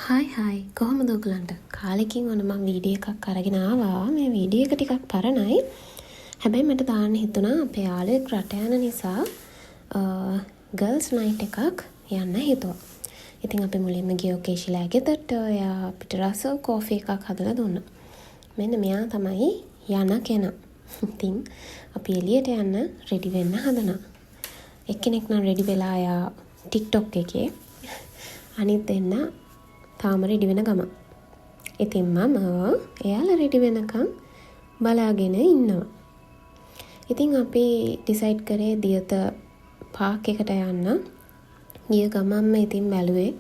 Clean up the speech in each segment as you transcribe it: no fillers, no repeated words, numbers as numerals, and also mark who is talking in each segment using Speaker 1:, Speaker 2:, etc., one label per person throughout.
Speaker 1: හයි කොහොමද ඔයගලන්ට? කාලෙකින් ඔන්න මම වීඩියෝ එකක් අරගෙන ආවා. මේ වීඩියෝ එක ටිකක් පරණයි. හැබැයි මට දාන්න හිතුණා අපේ යාළුවෙක් රට යන නිසා ගර්ල්ස් නයිට් එකක් යන්න හිතුවා. ඉතින් අපි මුලින්ම ගියෝ කේෂිලා ගෙදරට. එයා අපිට රස කෝෆි එකක් හදලා දුන්නා. මෙන්න මෙයා තමයි යන කෙනා. ඉතින් අපි එළියට යන්න රෙඩි වෙන්න හදනවා. එක්කෙනෙක් නම් රෙඩි වෙලා ආයා TikTok එකේ. අනිත් දෙන්න තාම රෙඩි වෙන ගම. ඉතින් මම එයාලා රෙඩි වෙනකන් බලාගෙන ඉන්නවා. ඉතින් අපි ඩිසයිඩ් කරේ දියත පාක් එකට යන්න. ගිය ගමන්ම ඉතින් බැලුවේ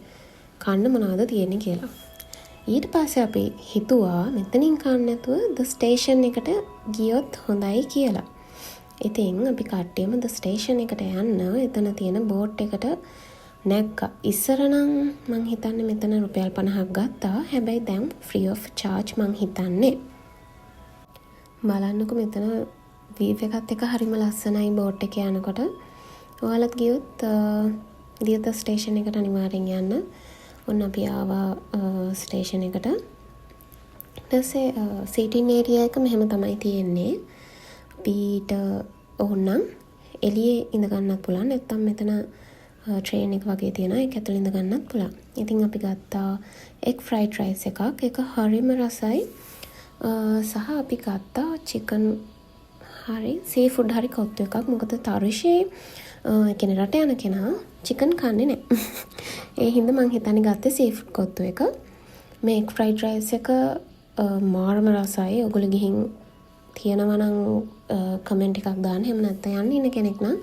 Speaker 1: කන්න මොනවද තියෙන්නේ කියලා. ඊට පස්සේ අපි හිතුවා මෙතනින් කන්න නැතුව ද ස්ටේෂන් එකට ගියොත් හොඳයි කියලා. ඉතින් අපි කට්ටියම ද ස්ටේෂන් එකට යන්න එතන තියෙන බෝට් එකට නැග්ගා. ඉස්සර නම් මං හිතන්නේ මෙතන රුපියල් 50ක් ගත්තා. හැබැයි දැන් ෆ්‍රී ඔෆ් චාර්ජ් මං හිතන්නේ. බලන්නකො මෙතන වීව් එකත් එක හරිම ලස්සනයි බෝට් එකේ යනකොට. ඔයාලත් ගියොත් දියත ස්ටේෂන් එකට අනිවාර්යෙන් යන්න. ඔන්න අපි ආවා ස්ටේෂන් එකට. ඊට පස්සේ සීටින් ඒරියා එක මෙහෙම තමයි තියෙන්නේ. අපිට ඕනනම් එළියේ ඉඳ ගන්නත් පුළුවන්. නැත්නම් මෙතන ට්‍රේන් එක වගේ තියෙනවා. ඒක ඇතුළේ ඉඳ ගන්නත් පුළුවන්. ඉතින් අපි ගත්තා එග් ෆ්‍රයිඩ් රයිස් එකක්. ඒක හරිම රසයි. සහ අපි ගත්තා චිකන් හරි සී ෆුඩ් හරි කොත්තු එකක්. මොකද තරුෂේ කියන්නේ රට යන කෙනා චිකන් කන්නේ නැහැ. ඒ හින්දා මං හිතන්නේ ගත්තේ සී ෆුඩ් කොත්තු එක. මේ එග් ෆ්‍රයිඩ් රයිස් එක මාරම රසයි. ඔයගොල්ලෝ ගිහින් තියෙනවා නම් කමෙන්ට් එකක් දාන්න. එහෙම නැත්නම් යන්න ඉන්න කෙනෙක් නම්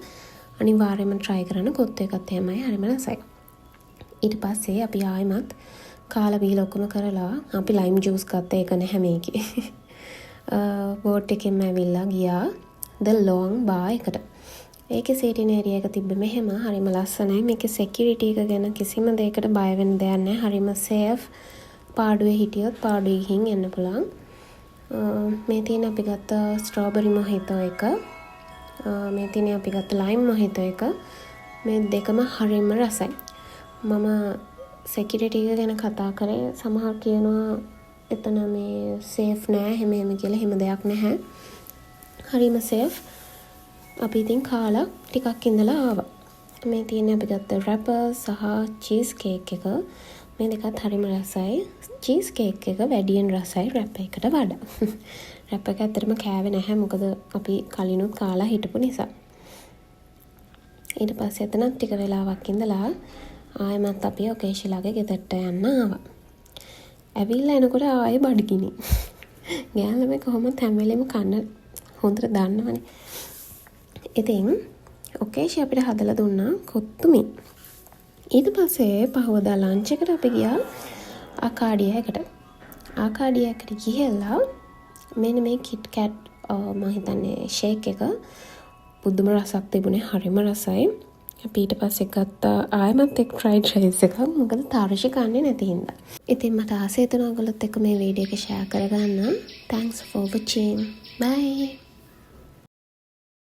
Speaker 1: අනිවාර්යයෙන්ම try කරන්න. කොත්තු එකත් එහෙමයි හරිම රසයි. ඊට පස්සේ අපි ආයෙමත් කාලා බීලා ඔක්කොම කරලා අපි ලයිම් ජූස් ගත්තා. ඒක නැහැ මේකේ. බෝට් එකෙන්ම ඇවිල්ලා ගියා the long bar එකට. ඒකේ සීටින් ඒරියා එක තිබ්බ මෙහෙම හරිම ලස්සනයි. මේකේ security එක ගැන කිසිම දෙයකට බය වෙන්න දෙයක් නැහැ. හරිම safe. පාඩුවේ හිටියොත් පාඩුවේ ගිහින් එන්න පුළුවන්. මේ තියෙන අපි ගත්ත strawberry mojito එක. මේ තියෙන අපි ගත්ත lime mojito එක. මේ දෙකම හරිම රසයි. මම security එක ගැන කතා කරේ. සමහර කියනවා එතන මේ safe නෑ හැම කියලා. හැම දෙයක් නැහැ. හරිම safe. අපි ඉතින් කාලා ටිකක් ඉඳලා ආවා. මේ තියෙන අපි ගත්ත wrapper සහ cheese cake එක. මේ දෙකත් හරිම රසයි. cheese cake එක වැඩියෙන් රසයි wrapper එකට වඩා. wrapper එක ඇත්තටම කෑවේ නැහැ. මොකද අපි කලිනුත් කාලා හිටපු නිසා. ඊට පස්සේ එතන ටික වෙලාවක් ඉඳලා ආයෙමත් අපි ඔකේෂිලාගේ ගෙදරට යන්න ආවා. ඇවිල්ලා එනකොට ආයෙ බඩගිනි. ගෑනම කොහොමද හැම වෙලෙම කන්න හොඳට දන්නවනේ. ඉතින් ඔකේෂි අපිට හදලා දුන්නා කොත්තුමි. ඊට පස්සේ පහවදා ලන්ච් එකට අපි ගියා ආකාඩියා එකට. ආකාඩියා එකට ගිහලා මෙන්න මේ කිට් කැට් මම හිතන්නේ ෂේක් එක බුදුම රසක් තිබුණේ. හරිම රසයි. අපි ඊට පස්සේ ගත්තා ආයෙමත් එක් ෆ්‍රයිඩ් රයිස් එකක්. මොකද තාරුෂි කන්නේ නැති හින්දා. ඉතින් මට ආසයි තුන ඔයගොල්ලොත් එක්ක මේ වීඩියෝ එක ෂෙයා කරගන්න. Thanks for watching. Bye.